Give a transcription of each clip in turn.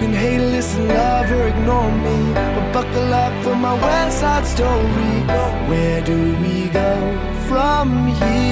can hate, listen, love, or ignore me, but buckle up for my West Side Story. Where do we go from here?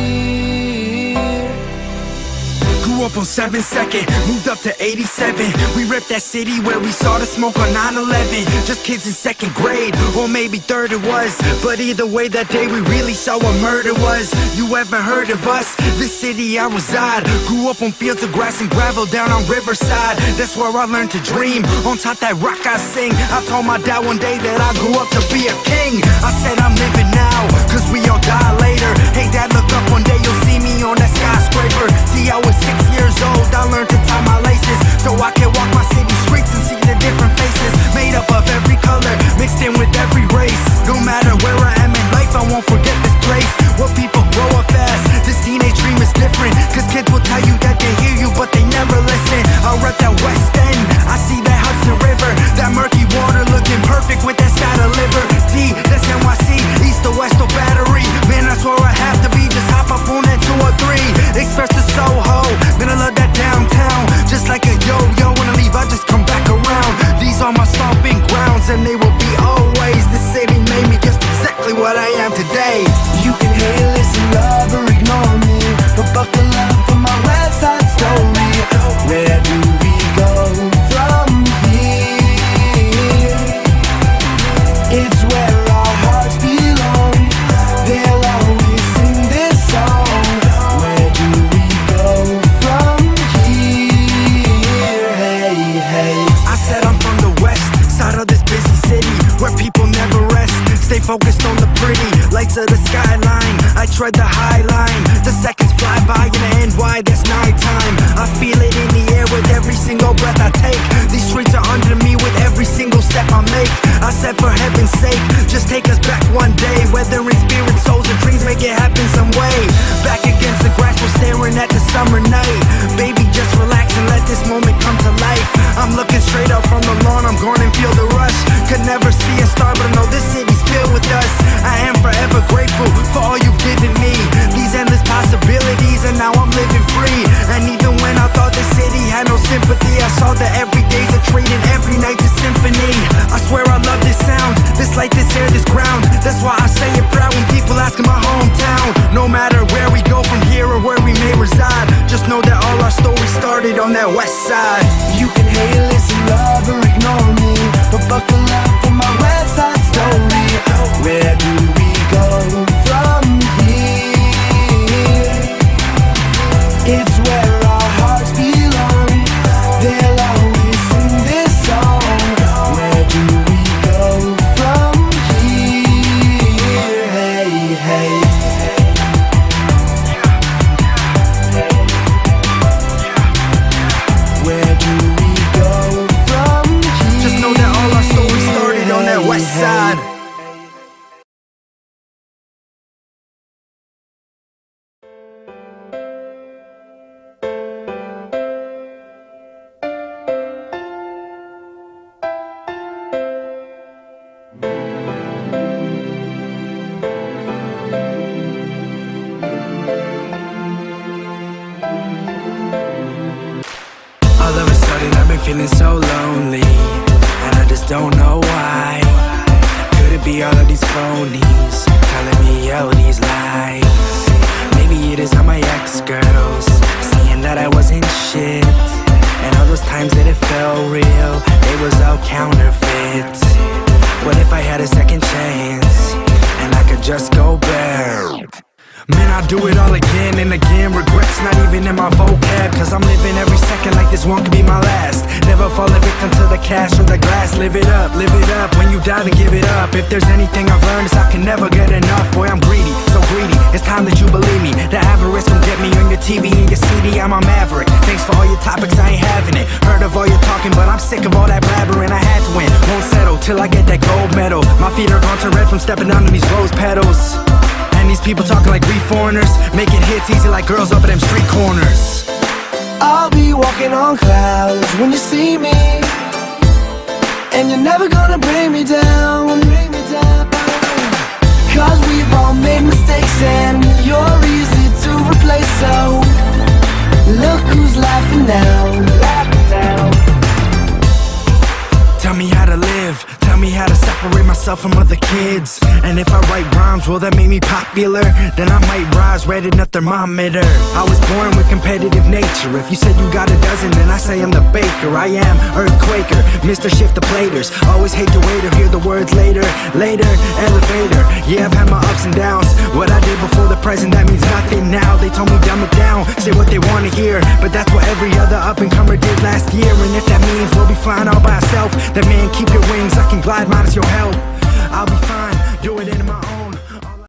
Grew up on 7th, 2nd, moved up to 87. We ripped that city where we saw the smoke on 9/11. Just kids in 2nd grade, or maybe 3rd it was. But either way, that day we really saw what murder was. You ever heard of us? This city I reside. Grew up on fields of grass and gravel down on Riverside. That's where I learned to dream. On top that rock I sing. I told my dad one day that I grew up to be a king. I said I'm living now, cause we all die later. Hey dad, look up, one day you'll see me on that skyscraper. See, I was 6 years old, I learned to tie my laces, so I can walk my city streets and see the different faces, made up of every color, mixed in with every race. No matter where I am in life, I won't forget this place. Where people grow up fast, this teenage dream is different, cause kids will tell you that they hear you, but they never listen. I rep that West End, I see that Hudson River, that murky water looking perfect with that sky to Liberty. That's NYC, east to west of Battery. Man, that's where I have to be, just hop up on that 203. Express to Soho, man, I love that downtown. Just like a yo-yo, when I leave, I just come back around. These are my stomping grounds, and they will be always. This city made me just exactly what I am today. You can hate, listen, love, or ignore me, but buckle up for my West Side Story. Where do we go from here? It's where our hearts belong. They'll always sing this song. Where do we go from here? Hey, hey. I said I'm from the west side of this busy city, where people never rest. Stay focused on the pretty lights of the skyline. I tread the high line. The seconds fly by in the NY, that's nighttime. I feel it in the air with every single breath I take. These streets are under me with every single step I make. I said for heaven's sake, just take us back one day. Whether in spirit, souls, or dreams, make it happen some way. Back against the grass, we're staring at the summer night. Baby, just relax and let this moment come to life. I'm looking straight up from the lawn, I'm going and feel the rush. Could never see a star, but I know this city's filled with us. I am forever grateful for all you've given me, these endless possibilities, and now I'm living free. And even when I thought the city had no sympathy, I saw that every day's a treat and every night's a symphony. I swear I love this sound, this light, this air, this ground. That's why I say it proud when people ask in my hometown. No matter where we go from here or where we may reside, just know that all our stories started on that west side. You can hate, listen, love, or ignore me, but buckle up for my West Side Story. Where do we go from here? It's where our hearts belong. They'll always sing this song. Where do we go from here? Hey, hey. Where do we go from here? Just know that all our stories started on that west side. All of a sudden I've been feeling so lonely, and I just don't know why. Could it be all of these phonies telling me all these lies? Maybe it is all my ex-girls saying that I wasn't shit, and all those times that it felt real, it was all counterfeit. What if I had a second chance and I could just go back? Man, I'll do it all again and again. Regrets not even in my vocab, cause I'm living every second like this one could be my last. Never fall a victim to the cash or the glass. Live it up, when you die then give it up. If there's anything I've learned, it's I can never get enough. Boy, I'm greedy, so greedy, it's time that you believe me. The avarice can get me on your TV and your CD, I'm a maverick. Thanks for all your topics, I ain't having it. Heard of all your talking, but I'm sick of all that blabbering. I had to win, won't settle till I get that gold medal. My feet are gone to red from stepping under these rose petals. And these people talking like we foreigners, making hits easy like girls up at them street corners. I'll be walking on clouds when you see me, and you're never gonna bring me down. Cause we've all made mistakes and you're easy to replace. So look who's laughing now. taught me how to live, tell me how to separate myself from other kids. And if I write rhymes, will that make me popular? Then I might rise, rated a thermometer. I was born with competitive nature. If you said you got a dozen, then I say I'm the baker. I am Earthquaker, Mr. Shift the Platers. Always hate to wait or hear the words later. Later, elevator. Yeah, I've had my ups and downs. What I did before the present, that means nothing now. They told me dumb it down, say what they wanna hear, but that's what every other up-and-comer did last year. And if that means we'll be flying all by ourselves, then man, keep your wings, I can glide, minus your help. I'll be fine, do it in my own